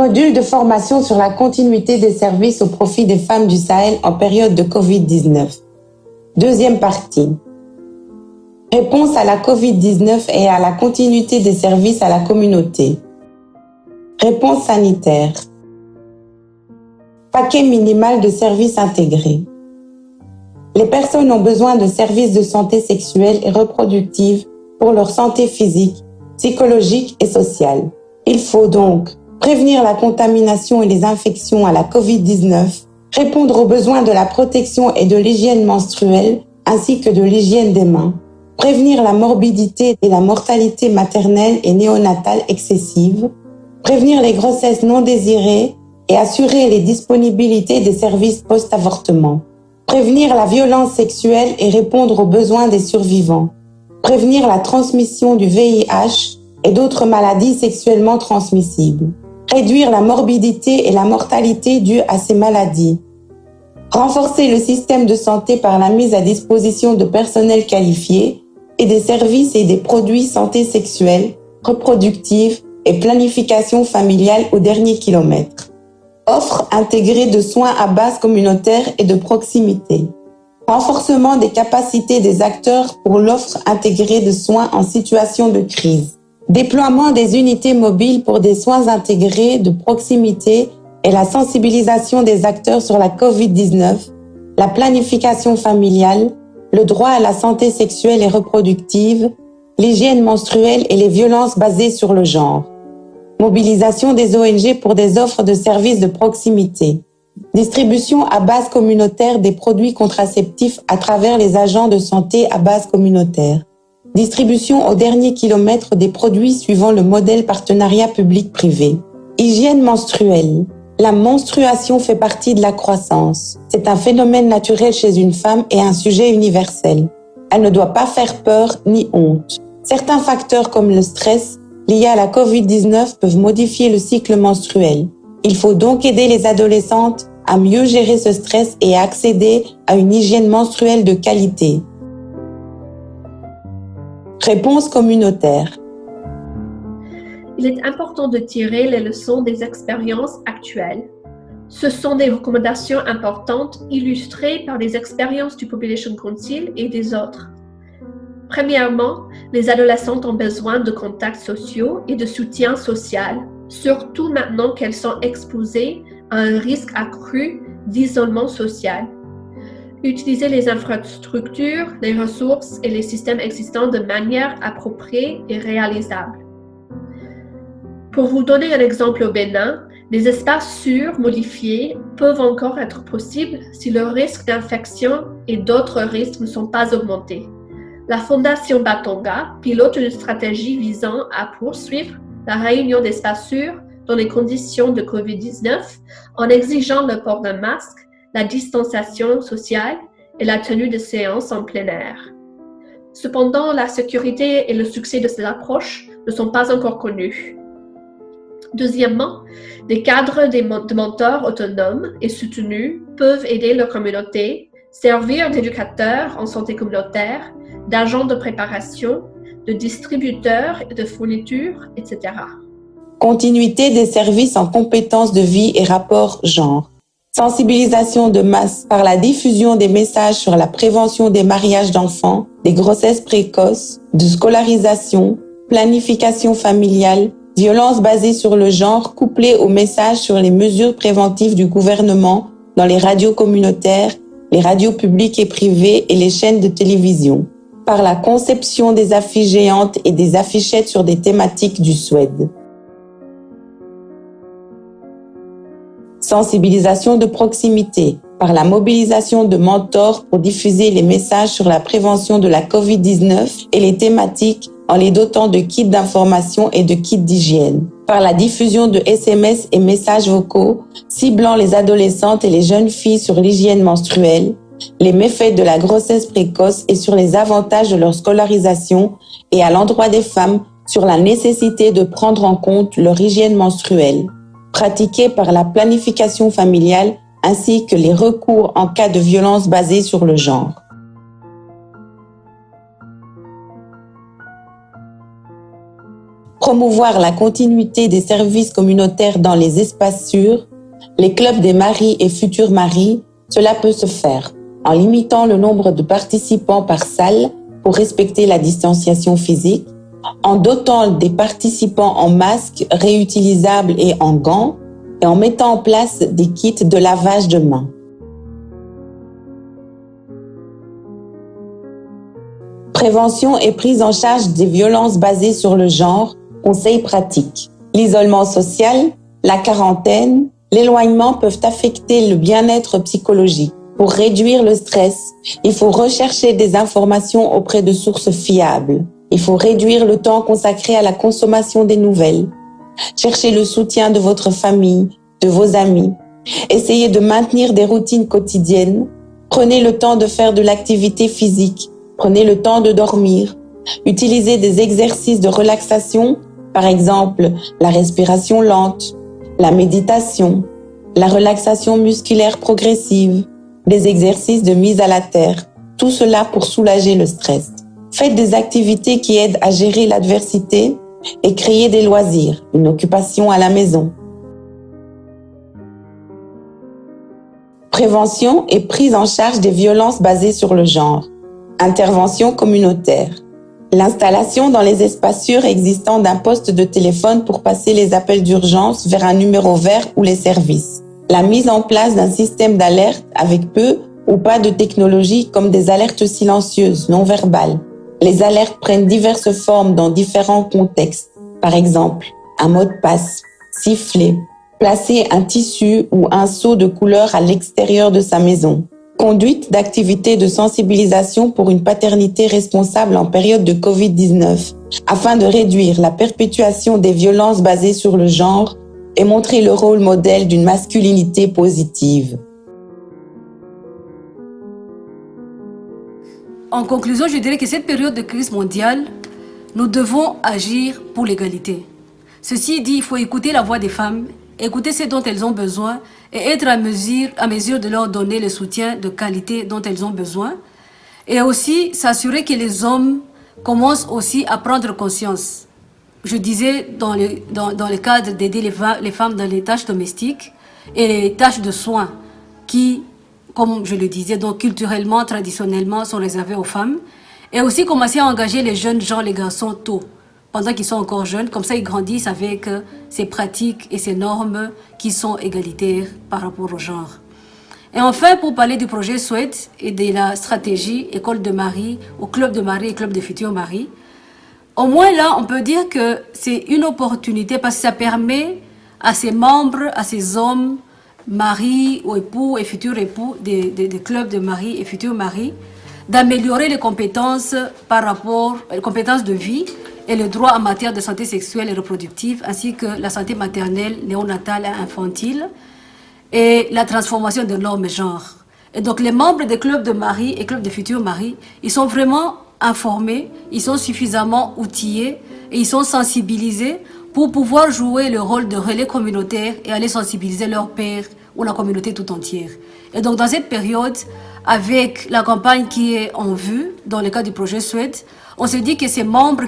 Module de formation sur la continuité des services au profit des femmes du Sahel en période de Covid-19. Deuxième partie. Réponse à la Covid-19 et à la continuité des services à la communauté. Réponse sanitaire. Paquet minimal de services intégrés. Les personnes ont besoin de services de santé sexuelle et reproductive pour leur santé physique, psychologique et sociale. Il faut donc prévenir la contamination et les infections à la Covid-19, répondre aux besoins de la protection et de l'hygiène menstruelle ainsi que de l'hygiène des mains, prévenir la morbidité et la mortalité maternelle et néonatale excessive, prévenir les grossesses non désirées et assurer les disponibilités des services post-avortement, prévenir la violence sexuelle et répondre aux besoins des survivants, prévenir la transmission du VIH et d'autres maladies sexuellement transmissibles, réduire la morbidité et la mortalité dues à ces maladies, renforcer le système de santé par la mise à disposition de personnel qualifié et des services et des produits santé sexuelle, reproductive et planification familiale au dernier kilomètre. Offre intégrée de soins à base communautaire et de proximité. Renforcement des capacités des acteurs pour l'offre intégrée de soins en situation de crise. Déploiement des unités mobiles pour des soins intégrés de proximité et la sensibilisation des acteurs sur la COVID-19, la planification familiale, le droit à la santé sexuelle et reproductive, l'hygiène menstruelle et les violences basées sur le genre. Mobilisation des ONG pour des offres de services de proximité. Distribution à base communautaire des produits contraceptifs à travers les agents de santé à base communautaire. Distribution au dernier kilomètre des produits suivant le modèle partenariat public-privé. Hygiène menstruelle. La menstruation fait partie de la croissance. C'est un phénomène naturel chez une femme et un sujet universel. Elle ne doit pas faire peur ni honte. Certains facteurs comme le stress liés à la COVID-19 peuvent modifier le cycle menstruel. Il faut donc aider les adolescentes à mieux gérer ce stress et à accéder à une hygiène menstruelle de qualité. Réponse communautaire. Il est important de tirer les leçons des expériences actuelles. Ce sont des recommandations importantes illustrées par les expériences du Population Council et des autres. Premièrement, les adolescentes ont besoin de contacts sociaux et de soutien social, surtout maintenant qu'elles sont exposées à un risque accru d'isolement social. Utiliser les infrastructures, les ressources et les systèmes existants de manière appropriée et réalisable. Pour vous donner un exemple au Bénin, des espaces sûrs modifiés peuvent encore être possibles si le risque d'infection et d'autres risques ne sont pas augmentés. La Fondation Batonga pilote une stratégie visant à poursuivre la réunion d'espaces sûrs dans les conditions de COVID-19 en exigeant le port d'un masque, la distanciation sociale et la tenue de séances en plein air. Cependant, la sécurité et le succès de cette approche ne sont pas encore connus. Deuxièmement, des cadres de mentors autonomes et soutenus peuvent aider leur communauté, servir d'éducateurs en santé communautaire, d'agents de préparation, de distributeurs de fournitures, etc. Continuité des services en compétences de vie et rapport genre. Sensibilisation de masse par la diffusion des messages sur la prévention des mariages d'enfants, des grossesses précoces, de scolarisation, planification familiale, violence basée sur le genre couplée aux messages sur les mesures préventives du gouvernement dans les radios communautaires, les radios publiques et privées et les chaînes de télévision. Par la conception des affiches géantes et des affichettes sur des thématiques du SWED. Sensibilisation de proximité, par la mobilisation de mentors pour diffuser les messages sur la prévention de la COVID-19 et les thématiques en les dotant de kits d'information et de kits d'hygiène. Par la diffusion de SMS et messages vocaux ciblant les adolescentes et les jeunes filles sur l'hygiène menstruelle, les méfaits de la grossesse précoce et sur les avantages de leur scolarisation et à l'endroit des femmes sur la nécessité de prendre en compte leur hygiène menstruelle, pratiquée par la planification familiale ainsi que les recours en cas de violence basée sur le genre. promouvoir la continuité des services communautaires dans les espaces sûrs, les clubs des maris et futurs maris, cela peut se faire en limitant le nombre de participants par salle pour respecter la distanciation physique, en dotant des participants en masques réutilisables et en gants, et en mettant en place des kits de lavage de mains. Prévention et prise en charge des violences basées sur le genre, conseils pratiques. L'isolement social, la quarantaine, l'éloignement peuvent affecter le bien-être psychologique. Pour réduire le stress, il faut rechercher des informations auprès de sources fiables. Il faut réduire le temps consacré à la consommation des nouvelles. Cherchez le soutien de votre famille, de vos amis. Essayez de maintenir des routines quotidiennes. Prenez le temps de faire de l'activité physique. Prenez le temps de dormir. Utilisez des exercices de relaxation, par exemple la respiration lente, la méditation, la relaxation musculaire progressive, des exercices de mise à la terre. Tout cela pour soulager le stress. Faites des activités qui aident à gérer l'adversité et créez des loisirs, une occupation à la maison. Prévention et prise en charge des violences basées sur le genre. Intervention communautaire. L'installation dans les espaces sûrs existants d'un poste de téléphone pour passer les appels d'urgence vers un numéro vert ou les services. La mise en place d'un système d'alerte avec peu ou pas de technologie comme des alertes silencieuses, non verbales. Les alertes prennent diverses formes dans différents contextes. Par exemple, un mot de passe, siffler, placer un tissu ou un seau de couleur à l'extérieur de sa maison. Conduite d'activités de sensibilisation pour une paternité responsable en période de Covid-19, afin de réduire la perpétuation des violences basées sur le genre et montrer le rôle modèle d'une masculinité positive. En conclusion, je dirais que cette période de crise mondiale, nous devons agir pour l'égalité. Ceci dit, il faut écouter la voix des femmes, écouter ce dont elles ont besoin et être à mesure de leur donner le soutien de qualité dont elles ont besoin. Et aussi s'assurer que les hommes commencent aussi à prendre conscience. Je disais dans le cadre d'aider les femmes dans les tâches domestiques et les tâches de soins qui, comme je le disais, donc culturellement, traditionnellement, sont réservées aux femmes. Et aussi commencer à engager les jeunes gens, les garçons, tôt, pendant qu'ils sont encore jeunes. Comme ça, ils grandissent avec ces pratiques et ces normes qui sont égalitaires par rapport au genre. Et enfin, pour parler du projet SWED et de la stratégie École de Marie, ou Club de Marie et Club de futurs maris, au moins là, on peut dire que c'est une opportunité parce que ça permet à ces membres, à ces hommes, maris ou époux et futurs époux des clubs de maris et futurs maris, d'améliorer les compétences par rapport aux compétences de vie et le droit en matière de santé sexuelle et reproductive, ainsi que la santé maternelle, néonatale et infantile, et la transformation de normes genre. Et donc les membres des clubs de maris et clubs de futurs maris, ils sont vraiment informés, ils sont suffisamment outillés et ils sont sensibilisés pour pouvoir jouer le rôle de relais communautaire et aller sensibiliser leurs pairs ou la communauté tout entière. Et donc dans cette période, avec la campagne qui est en vue, dans le cadre du projet SWED, on se dit que ces membres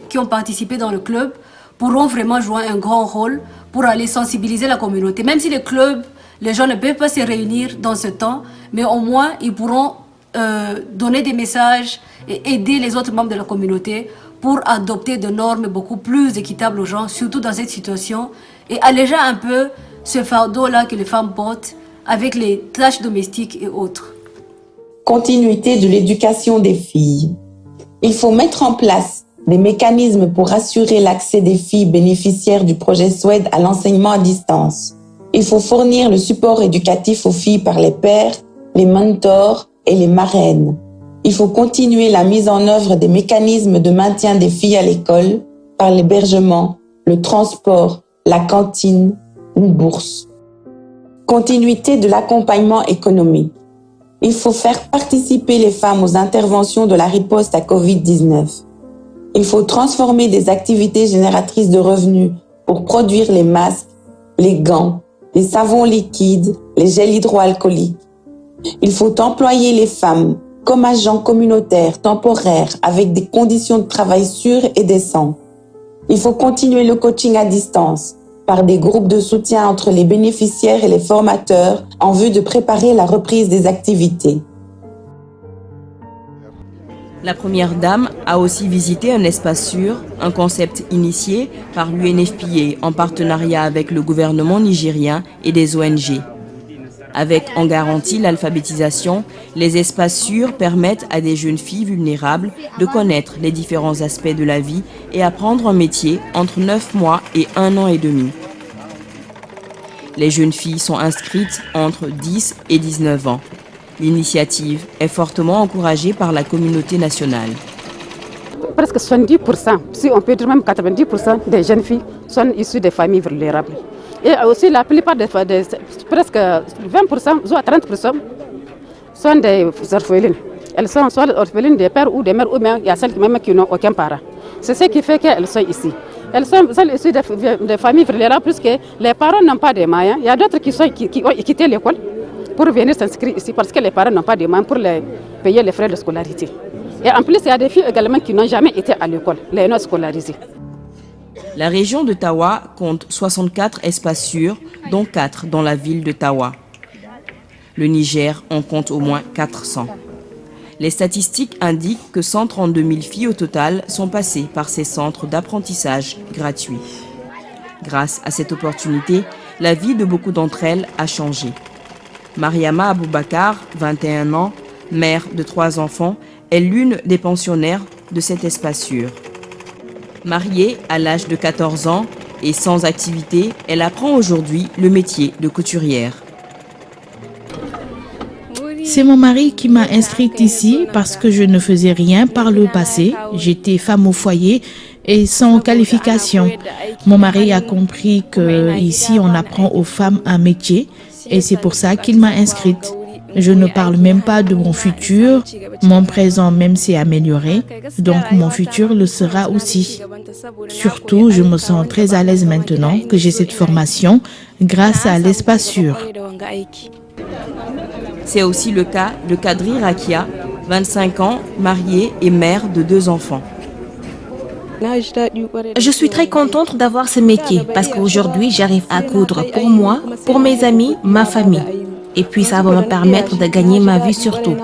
qui ont participé dans le club pourront vraiment jouer un grand rôle pour aller sensibiliser la communauté. Même si les clubs, les gens ne peuvent pas se réunir dans ce temps, mais au moins ils pourront donner des messages et aider les autres membres de la communauté pour adopter des normes beaucoup plus équitables aux gens, surtout dans cette situation, et alléger un peu ce fardeau-là que les femmes portent avec les tâches domestiques et autres. Continuité de l'éducation des filles. Il faut mettre en place des mécanismes pour assurer l'accès des filles bénéficiaires du projet SWED à l'enseignement à distance. Il faut fournir le support éducatif aux filles par les pères, les mentors et les marraines. Il faut continuer la mise en œuvre des mécanismes de maintien des filles à l'école par l'hébergement, le transport, la cantine, une bourse. Continuité de l'accompagnement économique. Il faut faire participer les femmes aux interventions de la riposte à Covid-19. Il faut transformer des activités génératrices de revenus pour produire les masques, les gants, les savons liquides, les gels hydroalcooliques. Il faut employer les femmes comme agents communautaires temporaires avec des conditions de travail sûres et décentes. Il faut continuer le coaching à distance par des groupes de soutien entre les bénéficiaires et les formateurs en vue de préparer la reprise des activités. La Première Dame a aussi visité un espace sûr, un concept initié par l'UNFPA en partenariat avec le gouvernement nigérien et des ONG. Avec en garantie l'alphabétisation, les espaces sûrs permettent à des jeunes filles vulnérables de connaître les différents aspects de la vie et apprendre un métier entre 9 mois et 1 an et demi. Les jeunes filles sont inscrites entre 10 et 19 ans. L'initiative est fortement encouragée par la communauté nationale. Presque 70%, si on peut dire même 90% des jeunes filles sont issues des familles vulnérables. Et aussi la plupart presque 20%, soit 30% sont des orphelines. Elles sont soit orphelines des pères ou des mères, ou bien il y a celles même qui n'ont aucun parent. C'est ce qui fait qu'elles sont ici. Elles sont issues des familles vulnérables puisque les parents n'ont pas de moyens. Il y a d'autres qui ont quitté l'école pour venir s'inscrire ici parce que les parents n'ont pas de moyens pour payer les frais de scolarité. Et en plus, il y a des filles également qui n'ont jamais été à l'école, les non scolarisées. La région de Tawa compte 64 espaces sûrs, dont 4 dans la ville de Tawa. Le Niger en compte au moins 400. Les statistiques indiquent que 132 000 filles au total sont passées par ces centres d'apprentissage gratuits. Grâce à cette opportunité, la vie de beaucoup d'entre elles a changé. Mariama Aboubakar, 21 ans, mère de 3 enfants, est l'une des pensionnaires de cet espace sûr. Mariée à l'âge de 14 ans et sans activité, elle apprend aujourd'hui le métier de couturière. C'est mon mari qui m'a inscrite ici parce que je ne faisais rien par le passé. J'étais femme au foyer et sans qualification. Mon mari a compris qu'ici on apprend aux femmes un métier et c'est pour ça qu'il m'a inscrite. Je ne parle même pas de mon futur, mon présent même s'est amélioré, donc mon futur le sera aussi. Surtout, je me sens très à l'aise maintenant que j'ai cette formation grâce à l'espace sûr. C'est aussi le cas de Kadri Rakia, 25 ans, mariée et mère de 2 enfants. Je suis très contente d'avoir ce métier parce qu'aujourd'hui, j'arrive à coudre pour moi, pour mes amis, ma famille. Et puis ça va me permettre de gagner ma vie surtout.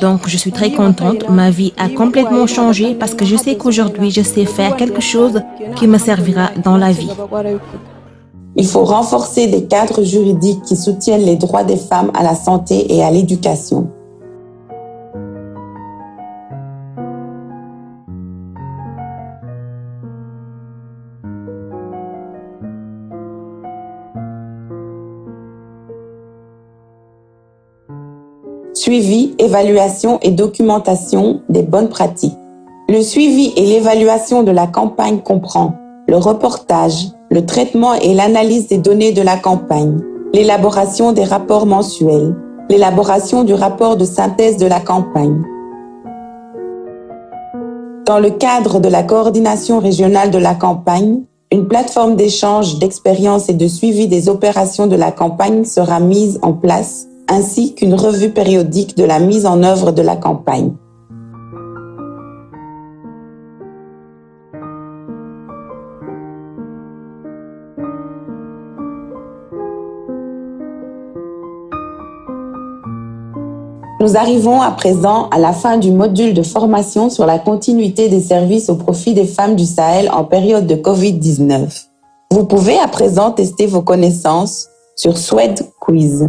Donc je suis très contente, ma vie a complètement changé parce que je sais qu'aujourd'hui je sais faire quelque chose qui me servira dans la vie. Il faut renforcer des cadres juridiques qui soutiennent les droits des femmes à la santé et à l'éducation. Suivi, évaluation et documentation des bonnes pratiques. Le suivi et l'évaluation de la campagne comprend le reportage, le traitement et l'analyse des données de la campagne, l'élaboration des rapports mensuels, l'élaboration du rapport de synthèse de la campagne. Dans le cadre de la coordination régionale de la campagne, une plateforme d'échange d'expériences et de suivi des opérations de la campagne sera mise en place, ainsi qu'une revue périodique de la mise en œuvre de la campagne. Nous arrivons à présent à la fin du module de formation sur la continuité des services au profit des femmes du Sahel en période de Covid-19. Vous pouvez à présent tester vos connaissances sur Swed Quiz.